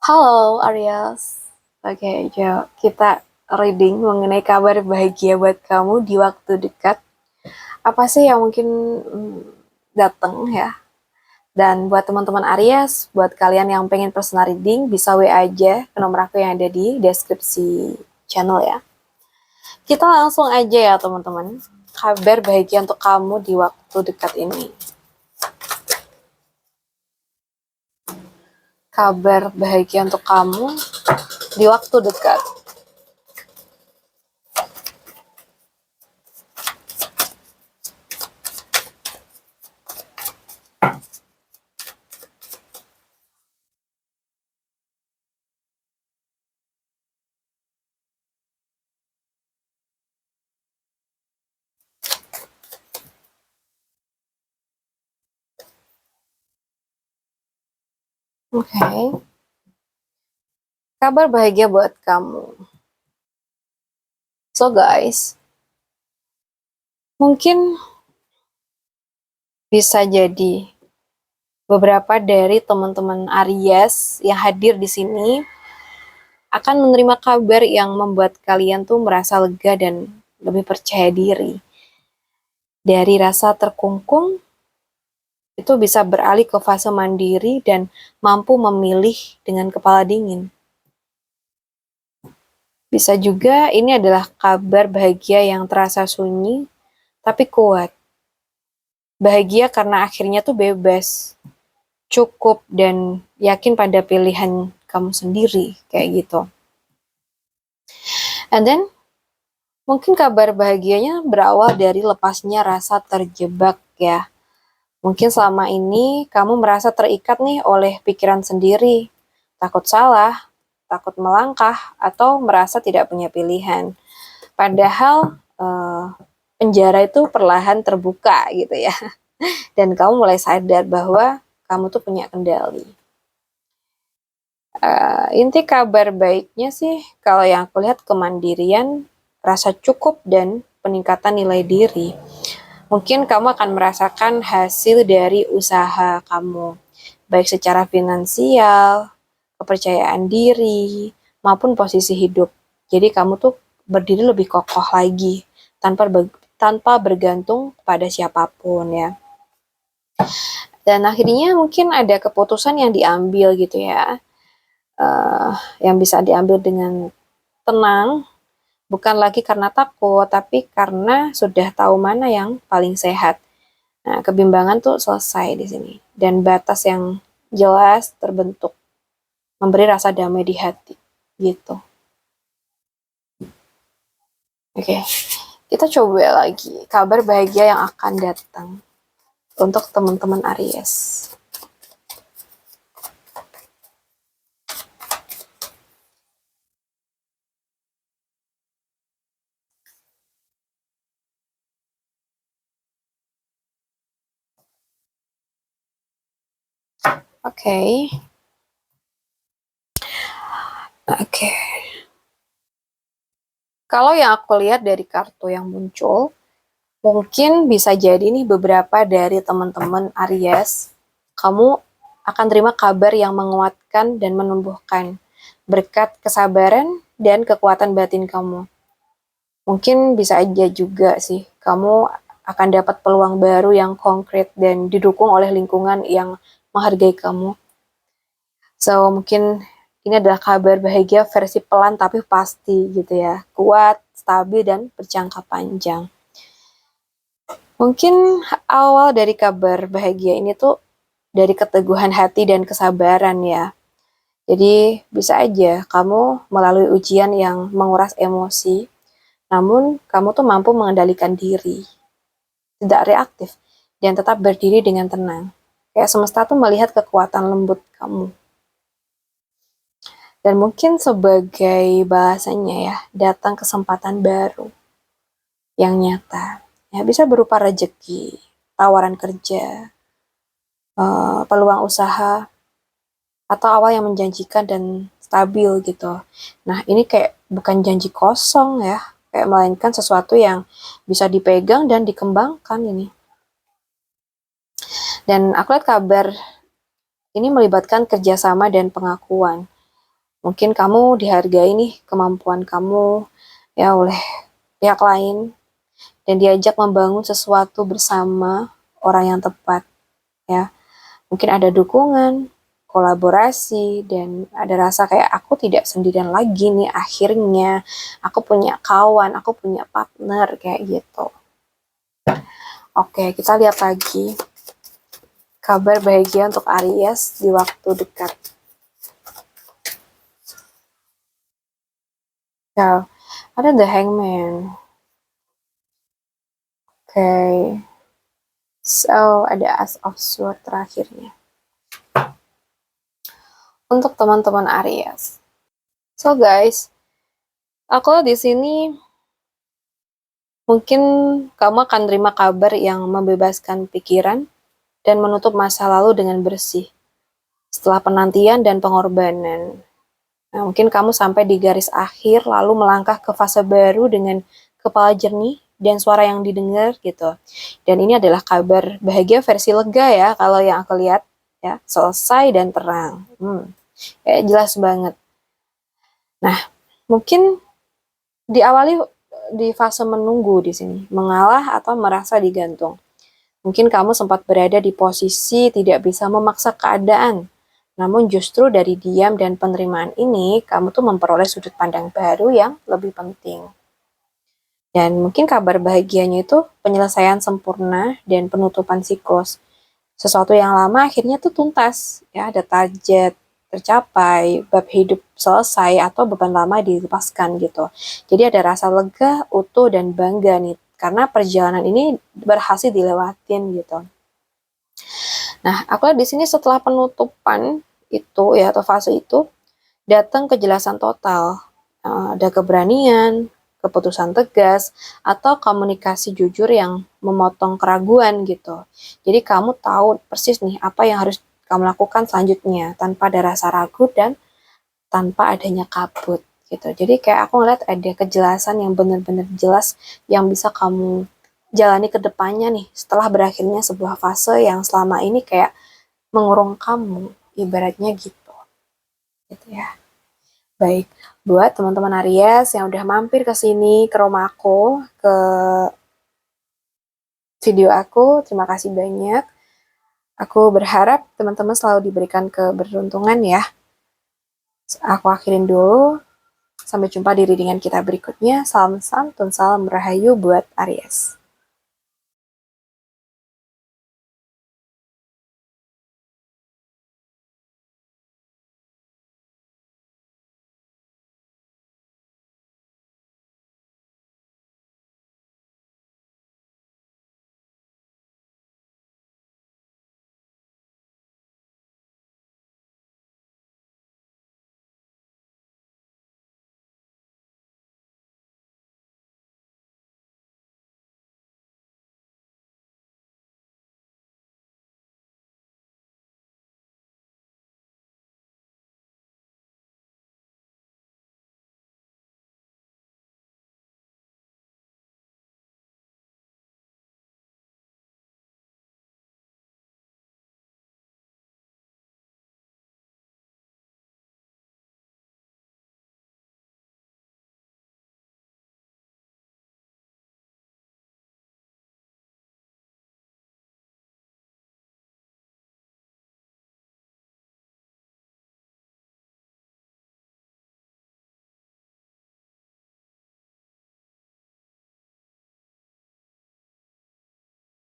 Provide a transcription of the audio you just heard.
Halo Aries. Oke, yuk kita reading mengenai kabar bahagia buat kamu di waktu dekat. Apa sih yang mungkin datang ya? Dan buat teman-teman Aries, buat kalian yang pengen personal reading, bisa WA aja ke nomor aku yang ada di deskripsi channel ya. Kita langsung aja ya teman-teman. Kabar bahagia untuk kamu di waktu dekat ini. Kabar bahagia untuk kamu di waktu dekat. Oke. Kabar bahagia buat kamu. So guys, mungkin bisa jadi beberapa dari teman-teman Aries yang hadir di sini akan menerima kabar yang membuat kalian tuh merasa lega dan lebih percaya diri. Dari rasa terkungkung, itu bisa beralih ke fase mandiri dan mampu memilih dengan kepala dingin. Bisa juga ini adalah kabar bahagia yang terasa sunyi, tapi kuat. Bahagia karena akhirnya tuh bebas, cukup, dan yakin pada pilihan kamu sendiri, kayak gitu. And then, mungkin kabar bahagianya berawal dari lepasnya rasa terjebak ya. Mungkin selama ini kamu merasa terikat nih oleh pikiran sendiri, takut salah, takut melangkah, atau merasa tidak punya pilihan. Padahal penjara itu perlahan terbuka gitu ya. Dan kamu mulai sadar bahwa kamu tuh punya kendali. Inti kabar baiknya sih, kalau yang aku lihat kemandirian, rasa cukup, dan peningkatan nilai diri. Mungkin kamu akan merasakan hasil dari usaha kamu, baik secara finansial, kepercayaan diri, maupun posisi hidup. Jadi kamu tuh berdiri lebih kokoh lagi, tanpa bergantung pada siapapun ya. Dan akhirnya mungkin ada keputusan yang diambil gitu ya, yang bisa diambil dengan tenang, bukan lagi karena takut, tapi karena sudah tahu mana yang paling sehat. Nah, kebimbangan tuh selesai di sini. Dan batas yang jelas terbentuk. Memberi rasa damai di hati. Gitu. Oke. Kita coba lagi. Kabar bahagia yang akan datang. Untuk teman-teman Aries. Oke. Oke. Kalau yang aku lihat dari kartu yang muncul, mungkin bisa jadi nih beberapa dari teman-teman Aries, kamu akan terima kabar yang menguatkan dan menumbuhkan berkat kesabaran dan kekuatan batin kamu. Mungkin bisa aja juga sih, kamu akan dapat peluang baru yang konkret dan didukung oleh lingkungan yang menghargai kamu. So, mungkin ini adalah kabar bahagia versi pelan tapi pasti gitu ya. Kuat, stabil, dan berjangka panjang. Mungkin awal dari kabar bahagia ini tuh dari keteguhan hati dan kesabaran ya. Jadi bisa aja kamu melalui ujian yang menguras emosi, namun kamu tuh mampu mengendalikan diri, tidak reaktif, dan tetap berdiri dengan tenang. Kayak semesta tuh melihat kekuatan lembut kamu. Dan mungkin sebagai bahasanya ya, datang kesempatan baru yang nyata. Ya, bisa berupa rezeki, tawaran kerja, peluang usaha, atau awal yang menjanjikan dan stabil gitu. Nah, ini kayak bukan janji kosong ya, kayak melainkan sesuatu yang bisa dipegang dan dikembangkan ini. Dan aku lihat kabar ini melibatkan kerjasama dan pengakuan. Mungkin kamu dihargai nih kemampuan kamu ya oleh pihak lain dan diajak membangun sesuatu bersama orang yang tepat ya. Mungkin ada dukungan, kolaborasi, dan ada rasa kayak aku tidak sendirian lagi nih akhirnya. Aku punya kawan, aku punya partner kayak gitu. Oke, kita lihat lagi kabar bahagia untuk Aries di waktu dekat. Ya, ada The Hangman. Oke. So, ada Ace of Swords terakhirnya. Untuk teman-teman Aries. So guys, aku di sini mungkin kamu akan terima kabar yang membebaskan pikiran dan menutup masa lalu dengan bersih. Setelah penantian dan pengorbanan. Nah, mungkin kamu sampai di garis akhir lalu melangkah ke fase baru dengan kepala jernih dan suara yang didengar gitu. Dan ini adalah kabar bahagia versi lega ya kalau yang aku lihat ya, selesai dan terang. Kayak jelas banget. Nah, mungkin diawali di fase menunggu di sini, mengalah atau merasa digantung. Mungkin kamu sempat berada di posisi tidak bisa memaksa keadaan, namun justru dari diam dan penerimaan ini, kamu tuh memperoleh sudut pandang baru yang lebih penting. Dan mungkin kabar bahagianya itu penyelesaian sempurna dan penutupan siklus. Sesuatu yang lama akhirnya tuh tuntas, ya ada target tercapai, bab hidup selesai atau beban lama dilepaskan gitu. Jadi ada rasa lega, utuh dan bangga nih karena perjalanan ini berhasil dilewatin gitu. Nah, aku lihat di sini setelah penutupan itu ya atau fase itu datang kejelasan total. Ada keberanian, keputusan tegas, atau komunikasi jujur yang memotong keraguan gitu. Jadi kamu tahu persis nih apa yang harus kamu lakukan selanjutnya tanpa ada rasa ragu dan tanpa adanya kabut gitu. Jadi kayak aku ngeliat ada kejelasan yang benar-benar jelas yang bisa kamu jalani ke depannya nih setelah berakhirnya sebuah fase yang selama ini kayak mengurung kamu, ibaratnya gitu. Gitu ya. Baik, buat teman-teman Aries yang udah mampir ke sini, ke rumahku, ke video aku, terima kasih banyak. Aku berharap teman-teman selalu diberikan keberuntungan ya. Aku akhirin dulu. Sampai jumpa di readingan kita berikutnya. Salam santun, salam rahayu buat Aries.